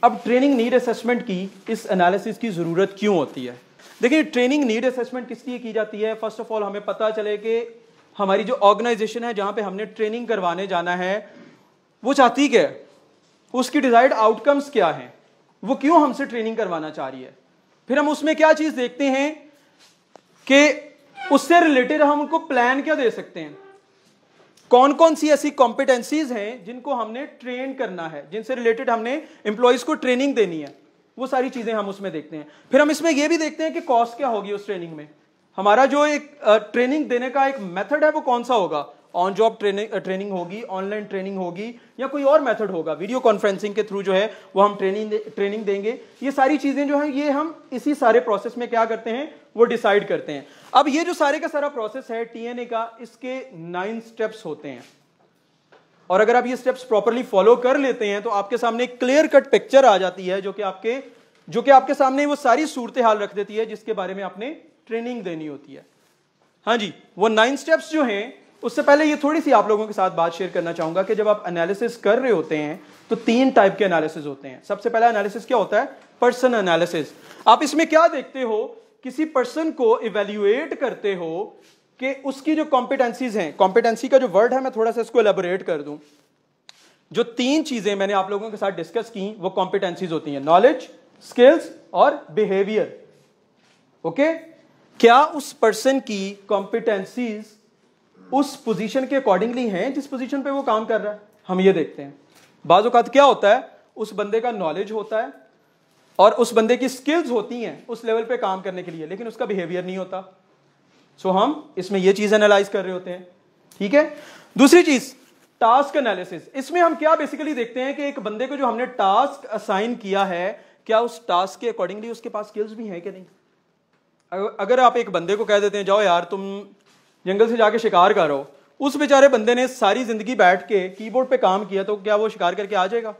अब training need assessment की इस एनालिसिस की जरूरत क्यों होती है? देखिए, ट्रेनिंग नीड असेसमेंट किस लिए की जाती है? फर्स्ट ऑफ ऑल हमें पता चले कि हमारी जो ऑर्गेनाइजेशन है जहां पे हमने ट्रेनिंग करवाने जाना है वो चाहती क्या है, उसकी डिजायर्ड आउटकम्स क्या हैं, वो क्यों हमसे ट्रेनिंग करवाना चाह रही है। फिर हम उसमें क्या चीज देखते हैं कि उससे रिलेटेड हम उनको प्लान क्या दे सकते हैं, कौन कौन सी ऐसी कॉम्पिटेंसीज हैं जिनको हमने ट्रेन करना है, जिनसे रिलेटेड हमने एम्प्लॉयज को ट्रेनिंग देनी है, वो सारी चीजें हम उसमें देखते हैं। फिर हम इसमें यह भी देखते हैं कि कॉस्ट क्या होगी उस ट्रेनिंग में, हमारा जो एक ट्रेनिंग देने का एक मेथड है वो कौन सा होगा, ऑन जॉब ट्रेनिंग होगी, ऑनलाइन ट्रेनिंग होगी, या कोई और मेथड होगा, वीडियो कॉन्फ्रेंसिंग के थ्रू जो है वो हम ट्रेनिंग देंगे। ये सारी चीजें जो है ये हम इसी सारे प्रोसेस में क्या करते हैं, वो डिसाइड करते हैं। अब ये जो सारे का सारा प्रोसेस है टीएनए का, इसके 9 स्टेप्स होते हैं, और अगर आप ये स्टेप्स प्रॉपर्ली फॉलो कर लेते हैं तो आपके सामने एक क्लियर कट पिक्चर आ जाती है जो कि आपके सामने वो सारी सूरत हाल रख देती है जिसके बारे में आपने ट्रेनिंग देनी होती है। हाँ जी, वो 9 स्टेप्स जो हैं, उससे पहले ये थोड़ी सी आप लोगों के साथ बात शेयर करना चाहूंगा कि जब आप एनालिसिस कर रहे होते हैं तो 3 टाइप के एनालिसिस होते हैं। सबसे पहला एनालिसिस क्या होता है, पर्सन एनालिसिस। आप इसमें क्या देखते हो, किसी पर्सन को इवेल्युएट करते हो कि उसकी जो कॉम्पिटेंसीज हैं, कॉम्पिटेंसी का जो वर्ड है मैं थोड़ा सा इसको एलेबोरेट कर दूं। जो 3 चीजें मैंने आप लोगों के साथ डिस्कस की वो कॉम्पिटेंसीज होती हैं, नॉलेज, स्किल्स और बिहेवियर। ओके, क्या उस पर्सन की कॉम्पिटेंसीज उस पोजीशन के अकॉर्डिंगली हैं जिस पोजीशन पे वो काम कर रहा है, हम ये देखते हैं। बाज़ औक़ात क्या होता है, उस बंदे का नॉलेज होता है और उस बंदे की स्किल्स होती हैं उस लेवल पे काम करने के लिए, लेकिन उसका बिहेवियर नहीं होता। सो हम इसमें ये चीज एनालाइज कर रहे होते हैं। ठीक है, दूसरी चीज टास्क एनालिसिस। इसमें हम क्या बेसिकली देखते हैं कि एक बंदे को जो हमने टास्क असाइन किया है, क्या उस टास्क के अकॉर्डिंगली उसके पास स्किल्स भी हैं कि नहीं। अगर आप एक बंदे को कह देते हैं जाओ यार तुम जंगल से जाके शिकार करो, उस बेचारे बंदे ने सारी जिंदगी बैठ के कीबोर्ड पे काम किया, तो क्या वो शिकार करके आ जाएगा?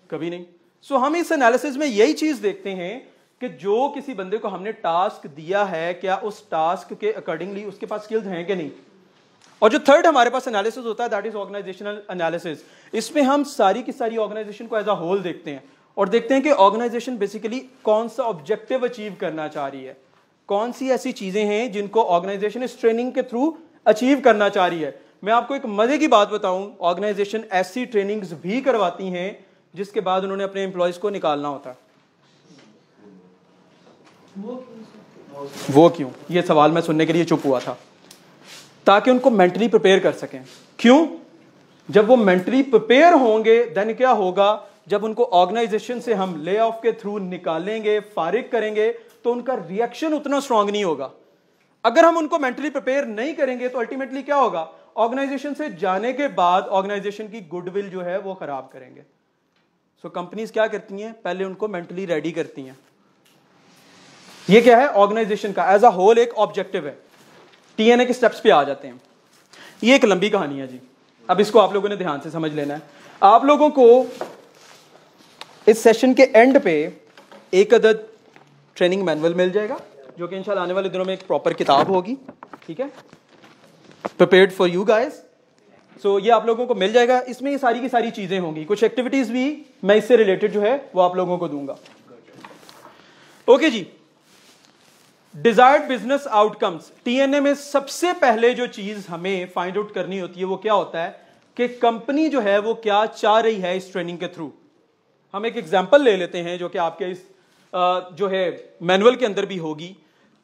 कभी नहीं। सो हम इस एनालिसिस में यही चीज देखते हैं कि जो किसी बंदे को हमने टास्क दिया है, क्या उस टास्क के अकॉर्डिंगली उसके पास स्किल्स हैं कि नहीं। और जो थर्ड हमारे पास एनालिसिस होता है दैट इज ऑर्गेनाइजेशनल एनालिसिस। इसमें हम सारी की सारी ऑर्गेनाइजेशन को एज अ होल देखते हैं और देखते हैं कि ऑर्गेनाइजेशन बेसिकली कौन सा ऑब्जेक्टिव अचीव करना चाह रही है, कौन सी ऐसी चीजें हैं जिनको ऑर्गेनाइजेशन इस ट्रेनिंग के थ्रू अचीव करना चाह रही है। मैं आपको एक मजे की बात बताऊं, ऑर्गेनाइजेशन ऐसी ट्रेनिंग्स भी करवाती हैं जिसके बाद उन्होंने अपने एम्प्लॉयज को निकालना होता है। वो क्यों, ये सवाल मैं सुनने के लिए चुप हुआ था, ताकि उनको मेंटली प्रिपेयर कर सकें। क्यों? जब वो मेंटली प्रिपेयर होंगे देन क्या होगा, जब उनको ऑर्गेनाइजेशन से हम ले ऑफ के थ्रू निकालेंगे, फारिग करेंगे, तो उनका रिएक्शन उतना स्ट्रांग नहीं होगा। अगर हम उनको मेंटली प्रिपेयर नहीं करेंगे तो अल्टीमेटली क्या होगा, ऑर्गेनाइजेशन से जाने के बाद ऑर्गेनाइजेशन की गुडविल जो है वो खराब करेंगे। सो कंपनीज क्या करती हैं, पहले उनको मेंटली रेडी करती हैं। ये क्या है, ऑर्गेनाइजेशन का एज अ होल एक ऑब्जेक्टिव है। टीएनए के स्टेप्स पे आ जाते हैं। ये एक लंबी कहानी है जी, अब इसको आप लोगों ने ध्यान से समझ लेना है। आप लोगों को इस सेशन के एंड पे एक अदद ट्रेनिंग मैनुअल मिल जाएगा जो कि इंशाल्लाह आने वाले दिनों में एक प्रॉपर किताब होगी। ठीक है, प्रिपेयर्ड फॉर यू गाइस। सो ये आप लोगों को मिल जाएगा, इसमें ये सारी की सारी चीजें होंगी, कुछ एक्टिविटीज भी मैं इससे रिलेटेड जो है वो आप लोगों को दूंगा। ओके जी, डिजायर्ड बिजनेस आउटकम्स। टीएनए में सबसे पहले जो चीज हमें फाइंड आउट करनी होती है वो क्या होता है कि कंपनी जो है वो क्या चाह रही है इस ट्रेनिंग के थ्रू। हम एक एग्जांपल ले लेते हैं जो कि आपके इस जो है मैनुअल के अंदर भी होगी।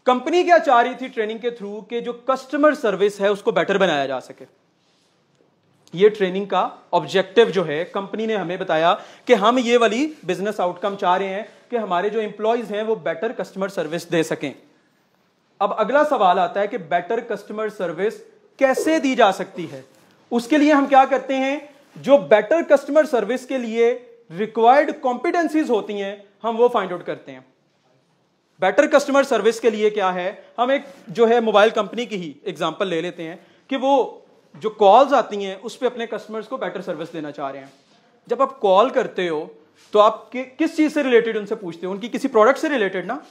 कंपनी क्या चाह रही थी ट्रेनिंग के थ्रू कि जो कस्टमर सर्विस है उसको बेटर बनाया जा सके। ये ट्रेनिंग का ऑब्जेक्टिव जो है कंपनी ने हमें बताया कि हम ये वाली बिजनेस आउटकम चाह रहे हैं कि हमारे जो एम्प्लॉयज हैं वो बेटर कस्टमर सर्विस दे सकें। अब अगला सवाल आता है कि बेटर कस्टमर सर्विस कैसे दी जा सकती है। उसके लिए हम क्या करते हैं, जो बेटर कस्टमर सर्विस के लिए रिक्वायर्ड कॉम्पिटेंसीज होती हैं हम वो फाइंड आउट करते हैं। बेटर कस्टमर सर्विस के लिए क्या है, हम एक जो है मोबाइल कंपनी की ही एग्जांपल ले लेते हैं कि वो जो कॉल्स आती हैं उस पे अपने कस्टमर्स को बेटर सर्विस देना चाह रहे हैं। जब आप कॉल करते हो तो आप किस चीज से रिलेटेड उनसे पूछते हो, उनकी किसी प्रोडक्ट से रिलेटेड ना।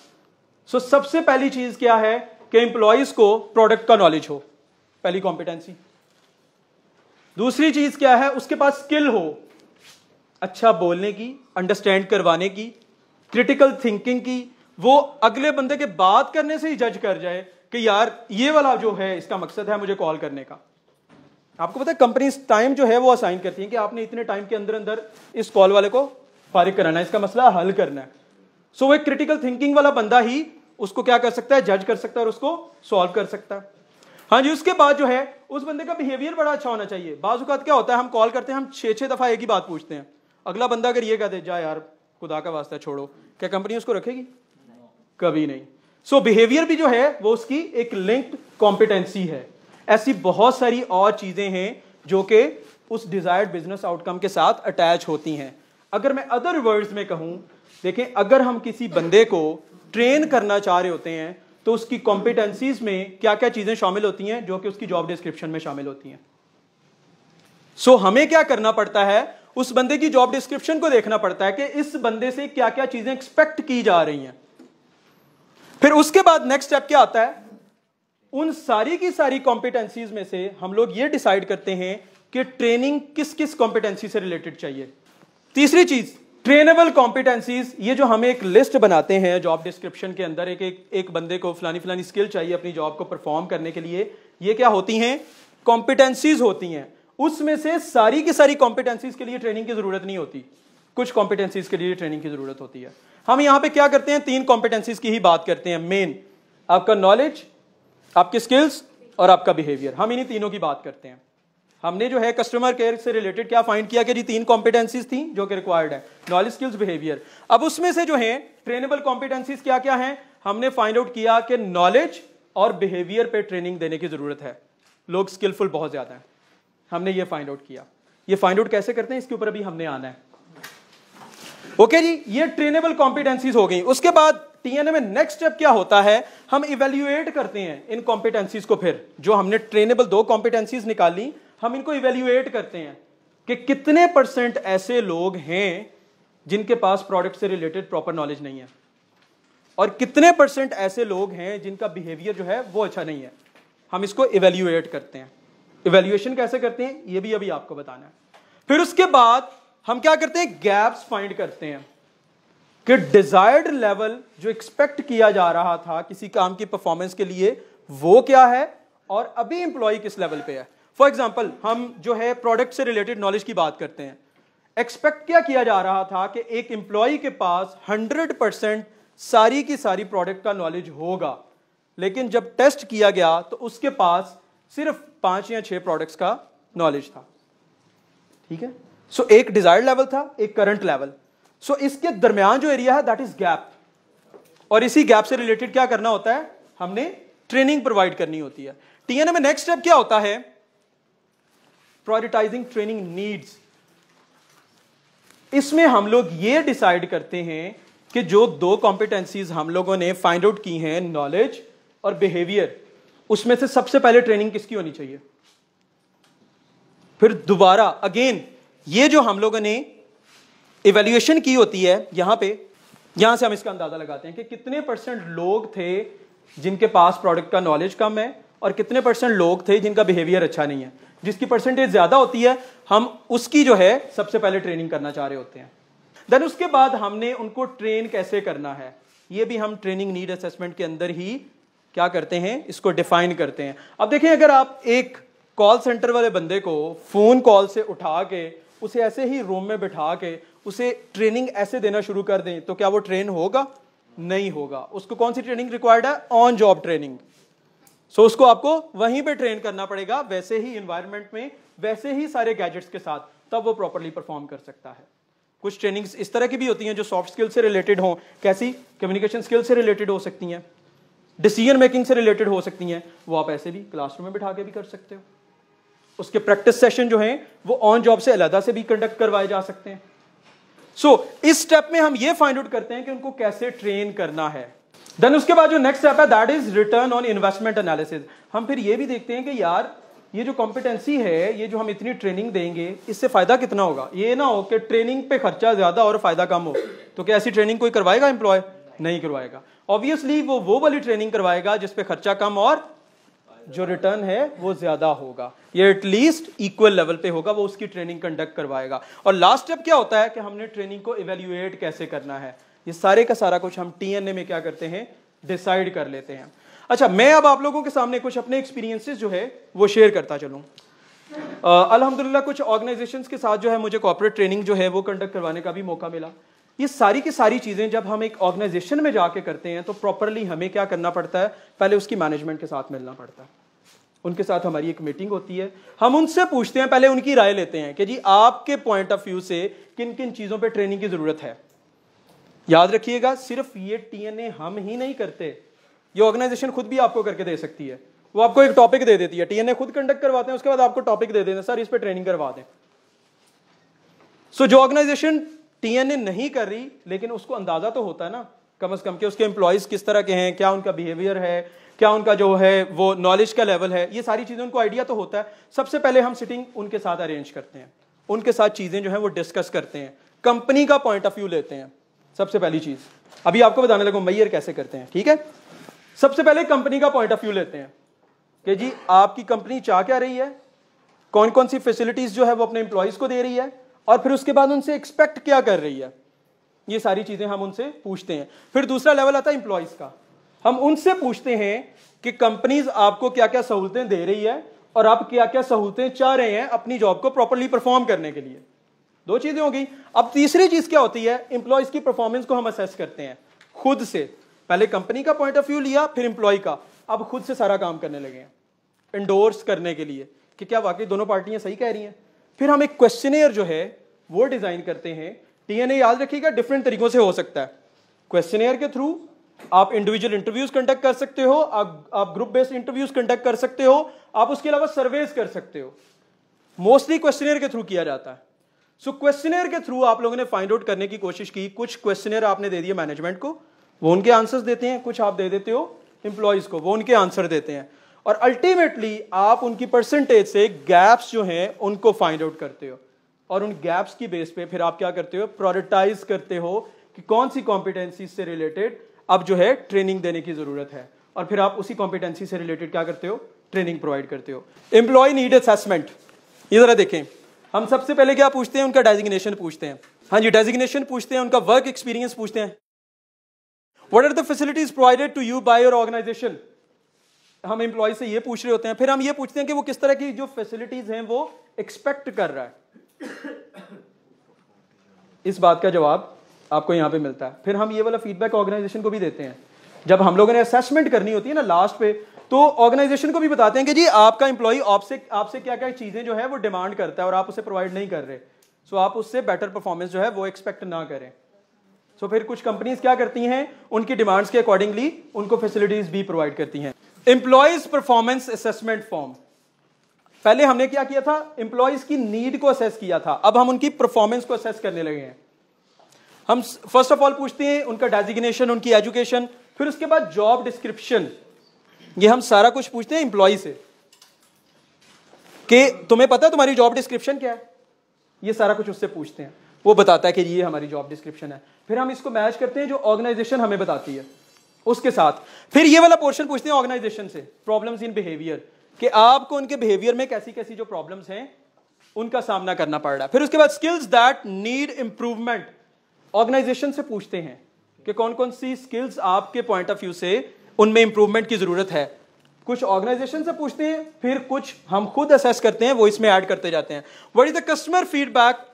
सो सबसे पहली चीज क्या है कि एम्प्लॉयज को प्रोडक्ट का नॉलेज हो, पहली कॉम्पिटेंसी। दूसरी चीज क्या है, उसके पास स्किल हो। अच्छा बोलने की, अंडरस्टैंड करवाने की, क्रिटिकल थिंकिंग की, वो अगले बंदे के बात करने से ही जज कर जाए कि यार ये वाला जो है इसका मकसद है मुझे कॉल करने का। आपको पता है कंपनीज टाइम जो है वो असाइन करती है कि आपने इतने टाइम के अंदर अंदर इस कॉल वाले को फारिग कराना है, इसका मसला हल करना है। सो वो एक क्रिटिकल थिंकिंग वाला बंदा ही उसको क्या कर सकता है, जज कर सकता है और उसको सॉल्व कर सकता है। हाँ जी, उसके बाद जो है उस बंदे का बिहेवियर बड़ा अच्छा होना चाहिए। बाज़-औक़ात क्या होता है, हम कॉल करते हैं, हम 6-6 दफा एक ही बात पूछते हैं, अगला बंदा अगर ये कहते जा यार खुदा का वास्ता छोड़ो, क्या कंपनी उसको रखेगी? कभी नहीं। सो बिहेवियर भी जो है वो उसकी एक लिंक्ड कॉम्पिटेंसी है। ऐसी बहुत सारी और चीजें हैं जो कि उस डिजायर्ड बिजनेस आउटकम के साथ अटैच होती हैं। अगर मैं अदर वर्ड्स में कहूं, देखें, अगर हम किसी बंदे को ट्रेन करना चाह रहे होते हैं तो उसकी कॉम्पिटेंसीज में क्या क्या चीजें शामिल होती हैं जो कि उसकी जॉब डिस्क्रिप्शन में शामिल होती हैं। सो हमें क्या करना पड़ता है, उस बंदे की जॉब डिस्क्रिप्शन को देखना पड़ता है कि इस बंदे से क्या क्या चीजें एक्सपेक्ट की जा रही हैं। फिर उसके बाद नेक्स्ट स्टेप क्या आता है, उन सारी की सारी कॉम्पिटेंसीज में से हम लोग ये डिसाइड करते हैं कि ट्रेनिंग किस किस कॉम्पिटेंसी से रिलेटेड चाहिए। तीसरी चीज, ट्रेनेबल कॉम्पिटेंसीज। ये जो हमें एक लिस्ट बनाते हैं जॉब डिस्क्रिप्शन के अंदर, एक बंदे को फलानी फलानी स्किल चाहिए अपनी जॉब को परफॉर्म करने के लिए, ये क्या होती हैं, कॉम्पिटेंसीज होती हैं। उसमें से सारी की सारी कॉम्पिटेंसीज के लिए ट्रेनिंग की जरूरत नहीं होती, कुछ कॉम्पिटेंसीज के लिए ट्रेनिंग की जरूरत होती है। हम यहां पे क्या करते हैं, 3 कॉम्पिटेंसीज की ही बात करते हैं मेन, आपका नॉलेज, आपके स्किल्स और आपका बिहेवियर। हम इन्हीं तीनों की बात करते हैं। हमने जो है कस्टमर केयर से रिलेटेड क्या फाइंड किया कि जी 3 कॉम्पिटेंसीज थी जो कि रिक्वायर्ड है, नॉलेज, स्किल्स, बिहेवियर। अब उसमें से जो है ट्रेनेबल कॉम्पिटेंसीज क्या क्या हैं, हमने फाइंड आउट किया कि नॉलेज और बिहेवियर पे ट्रेनिंग देने की जरूरत है। लोग स्किलफुल बहुत ज्यादा है, हमने ये फाइंड आउट किया। ये फाइंड आउट कैसे करते हैं इसके ऊपर अभी हमने आना है। ओके जी, ये ट्रेनेबल कॉम्पिटेंसीज हो गई। उसके बाद टीएनए में नेक्स्ट स्टेप क्या होता है, हम इवेल्युएट करते हैं इन कॉम्पिटेंसीज को। फिर जो हमने ट्रेनेबल 2 कॉम्पिटेंसीज निकाली, हम इनको इवेल्युएट करते हैं कि कितने % ऐसे लोग हैं जिनके पास प्रोडक्ट से रिलेटेड प्रॉपर नॉलेज नहीं है और कितने % ऐसे लोग हैं जिनका बिहेवियर जो है वो अच्छा नहीं है। हम इसको इवेल्युएट करते हैं। इवेल्युएशन कैसे करते हैं ये भी अभी आपको बताना है। फिर उसके बाद हम क्या करते हैं, गैप्स फाइंड करते हैं कि डिजायर्ड लेवल जो एक्सपेक्ट किया जा रहा था किसी काम की परफॉर्मेंस के लिए वो क्या है और अभी एम्प्लॉय किस लेवल पे है। फॉर एग्जांपल, हम जो है प्रोडक्ट से रिलेटेड नॉलेज की बात करते हैं। एक्सपेक्ट क्या किया जा रहा था कि एक एम्प्लॉय के पास 100% सारी की सारी प्रोडक्ट का नॉलेज होगा, लेकिन जब टेस्ट किया गया तो उसके पास सिर्फ 5 या 6 प्रोडक्ट्स का नॉलेज था। ठीक है, सो एक डिजायर्ड लेवल था, एक करंट लेवल। सो इसके दरमियान जो एरिया है दैट इज गैप, और इसी गैप से रिलेटेड क्या करना होता है, हमने ट्रेनिंग प्रोवाइड करनी होती है। टीएनए में नेक्स्ट स्टेप क्या होता है, प्रायोरिटाइजिंग ट्रेनिंग नीड्स। इसमें हम लोग ये डिसाइड करते हैं कि जो 2 कॉम्पिटेंसीज हम लोगों ने फाइंड आउट की हैं, नॉलेज और बिहेवियर, उसमें से सबसे पहले ट्रेनिंग किसकी होनी चाहिए। फिर दोबारा अगेन ये जो हम लोगों ने इवैल्यूएशन की होती है यहां पे, यहां से हम इसका अंदाजा लगाते हैं कि कितने % लोग थे जिनके पास प्रोडक्ट का नॉलेज कम है और कितने % लोग थे जिनका बिहेवियर अच्छा नहीं है। जिसकी परसेंटेज ज्यादा होती है हम उसकी जो है सबसे पहले ट्रेनिंग करना चाह रहे होते हैं। देन उसके बाद हमने उनको ट्रेन कैसे करना है, ये भी हम ट्रेनिंग नीड असेसमेंट के अंदर ही क्या करते हैं, इसको डिफाइन करते हैं। अब देखें, अगर आप एक कॉल सेंटर वाले बंदे को फोन कॉल से उठा के उसे ऐसे ही रूम में बिठा के उसे ट्रेनिंग ऐसे देना शुरू कर दें तो क्या वो ट्रेन होगा? नहीं होगा। उसको कौन सी ट्रेनिंग रिक्वायर्ड है? On job training. सो उसको आपको वहीं पे ट्रेन करना पड़ेगा, वैसे ही एनवायरनमेंट में, वैसे ही सारे गैजेट्स के साथ, तब वो प्रॉपर्ली परफॉर्म कर सकता है। कुछ ट्रेनिंग्स इस तरह की भी होती हैं जो सॉफ्ट स्किल से रिलेटेड हो, कैसी, कम्युनिकेशन स्किल से रिलेटेड हो सकती हैं, डिसीजन मेकिंग से रिलेटेड हो सकती हैं, वो आप ऐसे भी क्लासरूम में बिठा के भी कर सकते हो। उसके प्रैक्टिस सेशन जो हैं वो ऑन जॉब से अलग से भी कंडक्ट करवाए जा सकते हैं। सो इस स्टेप में हम ये फाइंड आउट करते हैं कि उनको कैसे ट्रेन करना है। देन उसके बाद जो नेक्स्ट स्टेप है that is return on investment analysis. हम फिर ये भी देखते हैं कि यार ये जो कॉम्पिटेंसी है, ये जो हम इतनी ट्रेनिंग देंगे, इससे फायदा कितना होगा। ये ना हो कि ट्रेनिंग पे खर्चा ज्यादा और फायदा कम हो, तो क्या ऐसी ट्रेनिंग कोई करवाएगा एम्प्लॉय? नहीं करवाएगा। ऑब्वियसली वो वाली ट्रेनिंग करवाएगा जिसपे खर्चा कम और जो रिटर्न है वो ज्यादा होगा, ये एटलीस्ट इक्वल लेवल पे होगा, वो उसकी ट्रेनिंग कंडक्ट करवाएगा। और लास्ट स्टेप क्या होता है कि हमने ट्रेनिंग को इवेल्युएट कैसे करना है, ये सारे का सारा कुछ हम टीएनए में क्या करते हैं, डिसाइड कर लेते हैं। अच्छा, मैं अब आप लोगों के सामने कुछ अपने एक्सपीरियंसेस जो है वो शेयर करता चलूं। अल्हम्दुलिल्लाह कुछ ऑर्गेनाइजेशंस के साथ जो है मुझे कॉर्पोरेट ट्रेनिंग जो है वो कंडक्ट करवाने का भी मौका मिला। ये सारी की सारी चीजें जब हम एक ऑर्गेनाइजेशन में जाके करते हैं तो प्रॉपरली हमें क्या करना पड़ता है, पहले उसकी मैनेजमेंट के साथ मिलना पड़ता है, उनके साथ हमारी एक मीटिंग होती है, हम उनसे पूछते हैं, पहले उनकी राय लेते हैं कि जी आपके पॉइंट ऑफ व्यू से किन किन चीजों पे ट्रेनिंग की जरूरत है। याद रखिएगा, सिर्फ ये टीएनए हम ही नहीं करते, ये ऑर्गेनाइजेशन खुद भी आपको करके दे सकती है। वो आपको एक टॉपिक दे देती है, टीएनए खुद कंडक्ट करवाते हैं, उसके बाद आपको टॉपिक दे देते हैं, सर इस पे ट्रेनिंग करवा दें। सो जो ऑर्गेनाइजेशन टीएनए नहीं कर रही लेकिन उसको अंदाजा तो होता है ना कम से कम कि उसके एम्प्लॉइज किस तरह के हैं, क्या उनका बिहेवियर है, क्या उनका जो है वो नॉलेज का लेवल है, ये सारी चीजें उनको आइडिया तो होता है। सबसे पहले हम सिटिंग उनके साथ अरेंज करते हैं, उनके साथ चीजें जो है वो डिस्कस करते हैं, कंपनी का पॉइंट ऑफ व्यू लेते हैं। सबसे पहली चीज अभी आपको बताने लगूं मैयर कैसे करते हैं, ठीक है। सबसे पहले कंपनी का पॉइंट ऑफ व्यू लेते हैं कि जी आपकी कंपनी चाह क्या रही है, कौन कौन सी फैसिलिटीज जो है वो अपने एम्प्लॉइज को दे रही है, और फिर उसके बाद उनसे एक्सपेक्ट क्या कर रही है, ये सारी चीजें हम उनसे पूछते हैं। फिर दूसरा लेवल आता है एम्प्लॉइज का, हम उनसे पूछते हैं कि कंपनीज आपको क्या क्या सहूलतें दे रही है और आप क्या क्या सहूलतें चाह रहे हैं अपनी जॉब को प्रॉपरली परफॉर्म करने के लिए। दो चीजें हो गई। अब तीसरी चीज क्या होती है, एम्प्लॉइज की परफॉर्मेंस को हम असेस करते हैं खुद से। पहले कंपनी का पॉइंट ऑफ व्यू लिया, फिर एम्प्लॉय का, अब खुद से सारा काम करने लगे हैं इंडोर्स करने के लिए कि क्या वाकई दोनों पार्टियां सही कह रही हैं। फिर हम एक क्वेश्चनेयर जो है वो डिजाइन करते हैं। टीएनए याद रखिएगा डिफरेंट तरीकों से हो सकता है, क्वेश्चनेयर के थ्रू आप इंडिविजुअल इंटरव्यूज कंडक्ट कर सकते हो, आप ग्रुप बेस्ड इंटरव्यूज कंडक्ट कर सकते हो, आप उसके अलावा सर्वेस कर सकते हो। मोस्टली क्वेश्चनेयर के थ्रू किया जाता है। सो क्वेश्चनेयर के थ्रू आप लोगों ने फाइंड आउट करने की कोशिश की, कुछ क्वेश्चनेयर आपने दे दिए मैनेजमेंट को, वो उनके आंसर्स देते हैं, कुछ आप दे देते हो एम्प्लॉइज को, वो उनके आंसर देते हैं, और अल्टीमेटली आप उनकी परसेंटेज से गैप्स जो हैं उनको फाइंड आउट करते हो, और उन गैप्स की बेस पे फिर आप क्या करते हो, प्रायोरिटाइज करते हो कि कौन सी कॉम्पिटेंसी से रिलेटेड अब जो है ट्रेनिंग देने की जरूरत है, और फिर आप उसी कॉम्पिटेंसी से रिलेटेड क्या करते हो, ट्रेनिंग प्रोवाइड करते हो। एम्प्लॉय नीड असेसमेंट, ये जरा देखें, हम सबसे पहले क्या पूछते हैं, उनका डेजिग्नेशन पूछते हैं। हाँ जी, डेजिग्नेशन पूछते हैं, उनका वर्क एक्सपीरियंस पूछते हैं। What are the facilities provided to you by your organisation, हम एम्प्लॉय से ये पूछ रहे होते हैं। फिर हम ये पूछते हैं कि वो किस तरह की जो फैसिलिटीज हैं वो एक्सपेक्ट कर रहा है, इस बात का जवाब आपको यहां पे मिलता है। फिर हम ये वाला फीडबैक ऑर्गेनाइजेशन को भी देते हैं। जब हम लोगों ने असेसमेंट करनी होती है ना लास्ट पे, तो ऑर्गेनाइजेशन को भी बताते हैं कि जी आपका एम्प्लॉय आपसे क्या क्या चीजें जो है वो डिमांड करता है और आप उसे प्रोवाइड नहीं कर रहे, सो आप उससे बेटर परफॉर्मेंस जो है वो एक्सपेक्ट ना करें। सो फिर कुछ कंपनीज क्या करती हैं, उनकी डिमांड्स के अकॉर्डिंगली उनको फैसिलिटीज भी प्रोवाइड करती हैं। एम्प्लॉयज परफॉर्मेंस असेसमेंट फॉर्म, पहले हमने क्या किया था, एम्प्लॉयज की नीड को असेस किया था, अब हम उनकी परफॉर्मेंस को असेस करने लगे हैं। हम फर्स्ट ऑफ ऑल पूछते हैं उनका डेजिग्नेशन, उनकी एजुकेशन, फिर उसके बाद जॉब डिस्क्रिप्शन, ये हम सारा कुछ पूछते हैं एम्प्लॉय से कि तुम्हें पता है तुम्हारी जॉब डिस्क्रिप्शन क्या है, ये सारा कुछ उससे पूछते हैं, वो बताता है कि ये हमारी जॉब डिस्क्रिप्शन है। फिर हम इसको मैच करते हैं जो ऑर्गेनाइजेशन हमें बताती है उसके साथ। फिर ये वाला पोर्शन पूछते हैं ऑर्गेनाइजेशन से, प्रॉब्लम्स इन बिहेवियर, कि आपको उनके बिहेवियर में कैसी कैसी जो प्रॉब्लम्स हैं उनका सामना करना पड़ रहा है। फिर उसके बाद skills that need improvement, organisation से पूछते हैं कि कौन कौन सी स्किल्स आपके पॉइंट ऑफ व्यू से उनमें इंप्रूवमेंट की जरूरत है। कुछ ऑर्गेनाइजेशन से पूछते हैं, फिर कुछ हम खुद असेस करते हैं, वो इसमें ऐड करते जाते हैं। What is the customer feedback,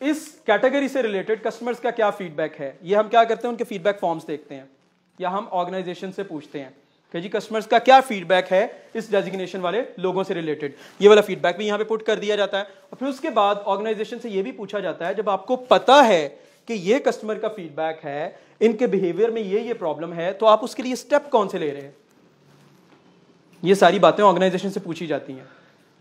इस कैटेगरी से रिलेटेड कस्टमर्स का क्या फीडबैक है, ये हम क्या करते हैं, उनके फीडबैक फॉर्म्स देखते हैं, या हम ऑर्गेनाइजेशन से पूछते हैं कि जी कस्टमर्स का क्या फीडबैक है इस डेजिग्नेशन वाले लोगों से रिलेटेड, ये वाला फीडबैक भी यहाँ पे पुट कर दिया जाता है। और फिर उसके बाद ऑर्गेनाइजेशन से ये भी पूछा जाता है, जब आपको पता है कि ये कस्टमर का फीडबैक है, इनके बिहेवियर में ये प्रॉब्लम है, तो आप उसके लिए स्टेप कौन से ले रहे हैं, ये सारी बातें ऑर्गेनाइजेशन से पूछी जाती हैं।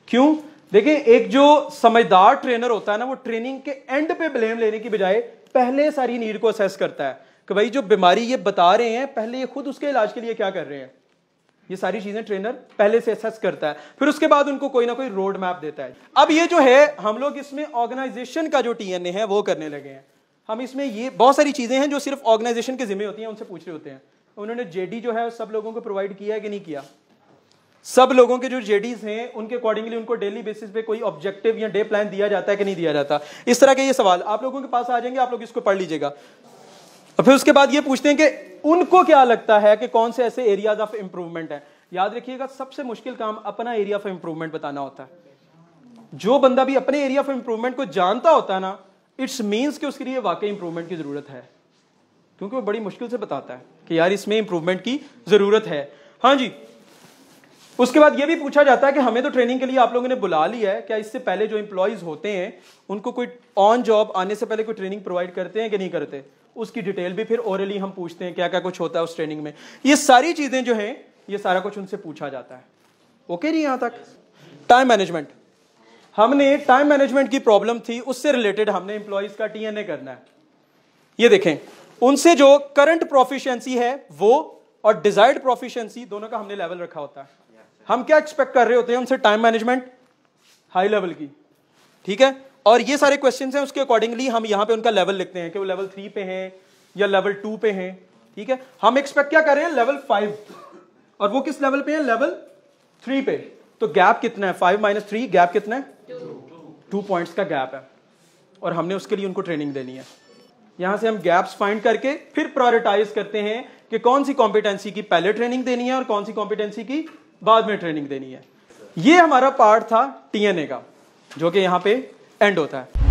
क्यों, देखिए एक जो समझदार ट्रेनर होता है ना, वो ट्रेनिंग के एंड पे ब्लेम लेने की बजाय पहले सारी नीड को असेस करता है कि भाई जो बीमारी ये बता रहे हैं, पहले ये खुद उसके इलाज के लिए क्या कर रहे हैं, ये सारी चीजें ट्रेनर पहले से असेस करता है। फिर उसके बाद उनको कोई ना कोई रोड मैप देता है। अब ये जो है हम लोग इसमें ऑर्गेनाइजेशन का जो टीएनए है वो करने लगे हैं। हम इसमें ये बहुत सारी चीजें हैं जो सिर्फ ऑर्गेनाइजेशन के जिम्मे होती हैं, उनसे पूछ रहे होते हैं उन्होंने जेडी जो है सब लोगों को प्रोवाइड किया है कि नहीं किया। सब लोगों के जो जेडीज हैं उनके अकॉर्डिंगली उनको डेली बेसिस पे कोई ऑब्जेक्टिव या डे प्लान दिया जाता है कि नहीं दिया जाता? इस तरह के ये सवाल आप लोगों के पास आ जाएंगे, आप लोग इसको पढ़ लीजिएगा। और फिर उसके बाद ये पूछते हैं कि उनको क्या लगता है कि कौन से ऐसे एरियाज ऑफ इंप्रूवमेंट है। याद रखिएगा, सबसे मुश्किल काम अपना एरिया ऑफ इंप्रूवमेंट बताना होता है। जो बंदा भी अपने एरिया ऑफ इंप्रूवमेंट को जानता होता है ना, इट्स मीन्स कि उसके लिए वाकई इंप्रूवमेंट की जरूरत है, क्योंकि वो बड़ी मुश्किल से बताता है कि यार इसमें इंप्रूवमेंट की जरूरत है। हाँ जी, उसके बाद ये भी पूछा जाता है कि हमें तो ट्रेनिंग के लिए आप लोगों ने बुला लिया है, क्या इससे पहले जो एम्प्लॉयज होते हैं उनको कोई ऑन जॉब आने से पहले कोई ट्रेनिंग प्रोवाइड करते हैं कि नहीं करते? उसकी डिटेल भी फिर ओरली हम पूछते हैं, क्या क्या कुछ होता है उस ट्रेनिंग में। ये सारी चीजें जो हैं ये सारा कुछ उनसे पूछा जाता है। ओके जी, यहां तक। टाइम मैनेजमेंट, हमने टाइम मैनेजमेंट की प्रॉब्लम थी, उससे रिलेटेड हमने एम्प्लॉयज का टीएनए करना है। ये देखें, उनसे जो करंट प्रोफिशिएंसी है वो और डिजायर्ड प्रोफिशिएंसी दोनों का हमने लेवल रखा होता है। हम क्या एक्सपेक्ट कर रहे होते हैं उनसे? टाइम मैनेजमेंट हाई लेवल की, ठीक है। और ये सारे क्वेश्चंस हैं, उसके अकॉर्डिंगली हम यहां पे उनका लेवल लिखते हैं कि वो लेवल 3 पे हैं या लेवल 2 पे हैं, ठीक है। हम एक्सपेक्ट क्या कर रहे हैं? लेवल 5, और वो किस लेवल पे है? लेवल 3 पे। तो गैप कितना है? 5 - 3, गैप कितना है? 2 पॉइंट्स का गैप है, और हमने उसके लिए उनको ट्रेनिंग देनी है। यहां से हम गैप्स फाइंड करके फिर प्रायोरिटाइज करते हैं कि कौन सी कॉम्पिटेंसी की पहले ट्रेनिंग देनी है और कौन सी कॉम्पिटेंसी की बाद में ट्रेनिंग देनी है। ये हमारा पार्ट था टीएनए का, जो कि यहां पे एंड होता है।